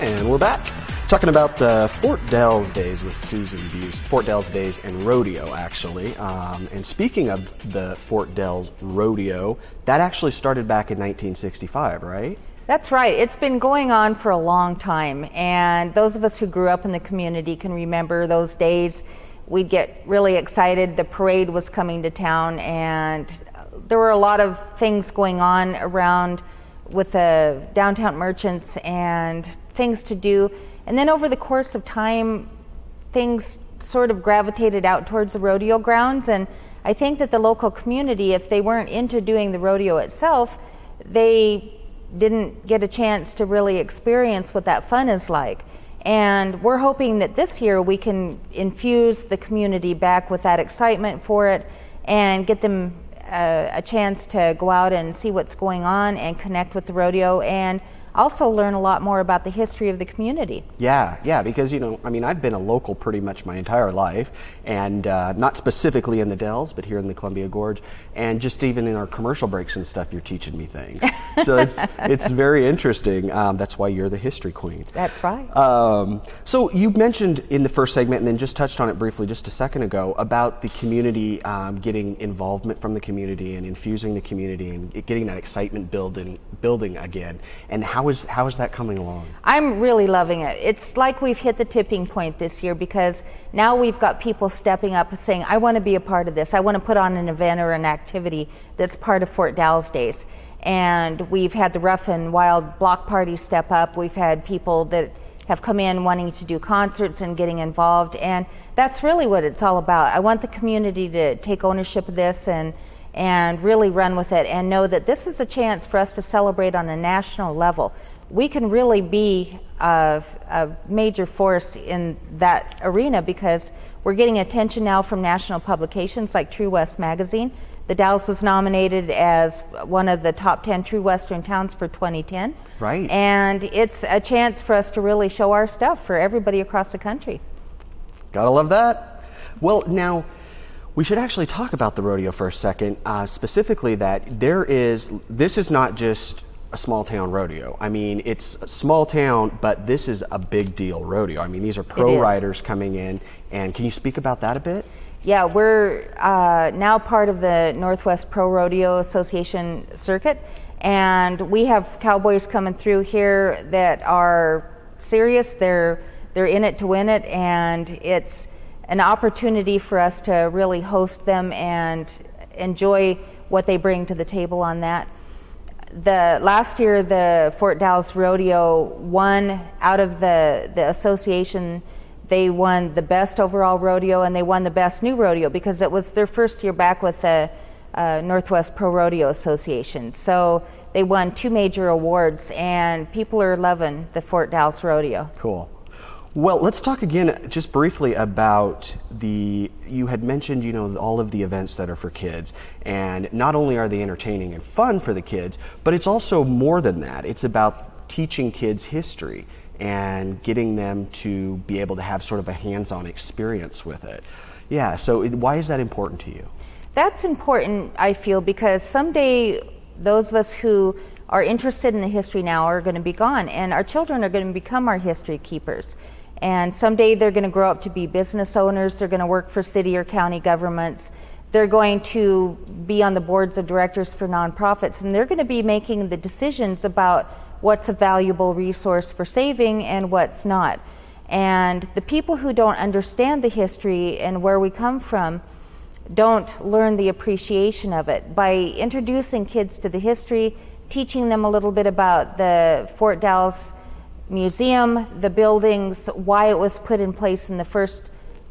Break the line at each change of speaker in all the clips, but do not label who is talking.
And we're back talking about the Fort Dalles Days with Susan Buce. Fort Dalles Days and rodeo, actually. And speaking of the Fort Dalles Rodeo, that actually started back in 1965, right?
That's right. It's been going on for a long time, and those of us who grew up in the community can remember those days. We'd get really excited. The parade was coming to town, and there were a lot of things going on around with the downtown merchants and things to do. And then over the course of time, things sort of gravitated out towards the rodeo grounds. And I think that the local community, if they weren't into doing the rodeo itself, they didn't get a chance to really experience what that fun is like. And we're hoping that this year we can infuse the community back with that excitement for it and get them a chance to go out and see what's going on and connect with the rodeo and also learn a lot more about the history of the community.
Yeah, because, I've been a local pretty much my entire life, and not specifically in the Dells, but here in the Columbia Gorge, and just even in our commercial breaks and stuff, you're teaching me things. So it's very interesting. That's why you're the history queen.
That's right.
So you mentioned in the first segment, and then just touched on it briefly just a second ago, about the community getting involvement from the community and infusing the community and getting that excitement building again. And how is that coming along?
I'm really loving it. It's like we've hit the tipping point this year, because now we've got people stepping up and saying, I want to be a part of this. I want to put on an event or an activity that's part of Fort Dalles Days. And we've had the Rough and Wild block party step up. We've had people that have come in wanting to do concerts and getting involved. And that's really what it's all about. I want the community to take ownership of this and really run with it and know that this is a chance for us to celebrate on a national level. We can really be a major force in that arena because we're getting attention now from national publications like True West magazine. The Dalles was nominated as one of the top 10 true Western towns for 2010.
Right.
And it's a chance for us to really show our stuff for everybody across the country.
Gotta love that. Well, now, we should actually talk about the rodeo for a second, specifically that this is not just a small town rodeo. I mean, it's a small town, but this is a big deal rodeo. I mean, these are pro riders coming in, and can you speak about that a bit?
Yeah, we're now part of the Northwest Pro Rodeo Association circuit, and we have cowboys coming through here that are serious. They're in it to win it, and it's an opportunity for us to really host them and enjoy what they bring to the table on that. Last year, the Fort Dalles Rodeo won out of the association. They won the best overall rodeo, and they won the best new rodeo because it was their first year back with the Northwest Pro Rodeo Association. So they won 2 major awards, and people are loving the Fort Dalles Rodeo.
Cool. Well, let's talk again just briefly about you had mentioned, all of the events that are for kids, and not only are they entertaining and fun for the kids, but it's also more than that. It's about teaching kids history and getting them to be able to have sort of a hands-on experience with it. Yeah, so why is that important to you? That's
important, I feel, because someday those of us who are interested in the history now are going to be gone, and our children are going to become our history keepers. And someday they're going to grow up to be business owners, they're going to work for city or county governments, they're going to be on the boards of directors for nonprofits, and they're going to be making the decisions about what's a valuable resource for saving and what's not. And the people who don't understand the history and where we come from don't learn the appreciation of it. By introducing kids to the history, teaching them a little bit about the Fort Dalles Museum, the buildings, why it was put in place in the first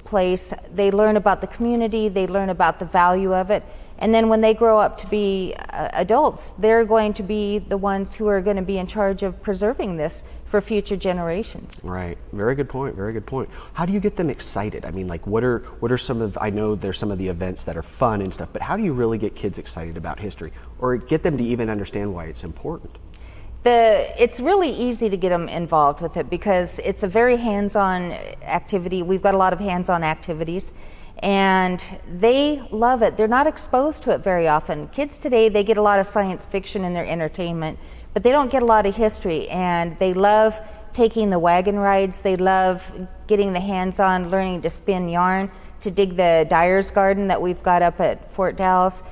place, they learn about the community, they learn about the value of it, and then when they grow up to be adults, they're going to be the ones who are going to be in charge of preserving this for future generations.
Right. Very good point. Very good point. How do you get them excited? I mean, what are some of, I know there's some of the events that are fun and stuff, but how do you really get kids excited about history or get them to even understand why it's important?
It's really easy to get them involved with it because it's a very hands-on activity. We've got a lot of hands-on activities, and they love it. They're not exposed to it very often. Kids today, they get a lot of science fiction in their entertainment, but they don't get a lot of history, and they love taking the wagon rides. They love getting the hands-on, learning to spin yarn, to dig the dyer's garden that we've got up at Fort Dalles,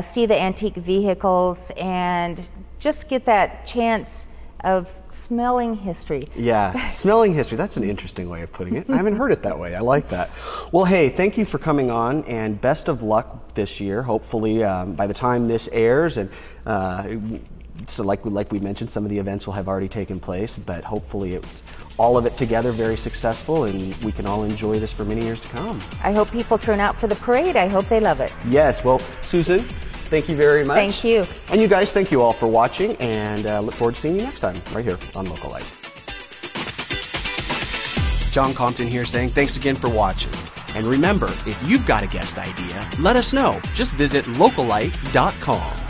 see the antique vehicles, and just get that chance of smelling history.
Yeah, smelling history. That's an interesting way of putting it. I haven't heard it that way. I like that. Well, hey, thank you for coming on, and best of luck this year. Hopefully, by the time this airs, and so like we mentioned, some of the events will have already taken place, but hopefully it's all of it together very successful, and we can all enjoy this for many years to come.
I hope people turn out for the parade. I hope they love it.
Yes. Well, Susan, thank you very much.
Thank you.
And you guys, thank you all for watching, and look forward to seeing you next time right here on Localite. John Compton here saying thanks again for watching. And remember, if you've got a guest idea, let us know. Just visit localite.com.